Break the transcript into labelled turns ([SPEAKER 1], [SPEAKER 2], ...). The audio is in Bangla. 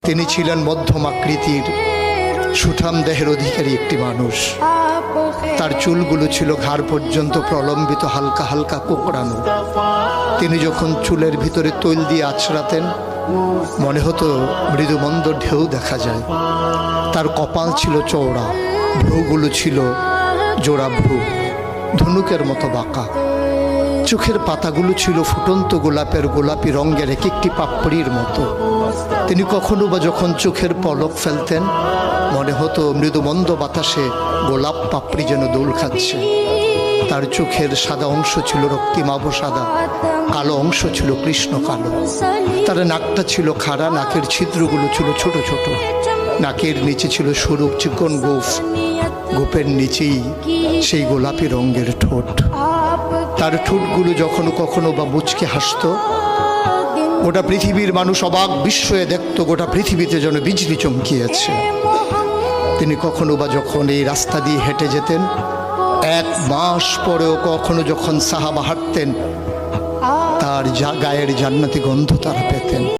[SPEAKER 1] তিনি ছিলেন মধ্যম আকৃতির সুঠাম দেহের অধিকারী একটি মানুষ। তার চুলগুলো ছিল ঘাড় পর্যন্ত প্রলম্বিত, হালকা হালকা কোঁকড়ানো। তিনি যখন চুলের ভিতরে তৈল দিয়ে আছড়াতেন মনে হতো মৃদুমন্দ ঢেউ দেখা যায়। তার কপাল ছিল চওড়া, ভ্রুগুলো ছিল জোড়া ভ্রু, ধনুকের মতো বাঁকা। চোখের পাতাগুলো ছিল ফুটন্ত গোলাপের গোলাপি রঙের এক একটি পাপড়ির মতো। তিনি কখনো বা যখন চোখের পলক ফেলতেন মনে হতো মৃদুমন্দ বাতাসে গোলাপ পাপড়ি যেন দোল খাচ্ছে। তার চোখের সাদা অংশ ছিল রক্তিমাভ সাদা, কালো অংশ ছিল কৃষ্ণ কালো। তার নাকটা ছিল খাড়া, নাকের ছিদ্রগুলো ছিল ছোট ছোট। নাকের নিচে ছিল সরু চিকন গোঁফ, গোঁফের নিচেই সেই গোলাপি রঙের ঠোঁট। তার ঠোঁটগুলো যখন কখনো বা মুচকে হাসত, গোটা পৃথিবীর মানুষ অবাক বিস্ময়ে দেখত গোটা পৃথিবীতে যেন বিজলি চমকিয়েছে। তিনি কখনো বা যখন এই রাস্তা দিয়ে হেঁটে যেতেন, এক মাস পরেও কখনো যখন সাহাবা হাঁটতেন, তার গায়ের জান্নাতি গন্ধ তারা পেতেন।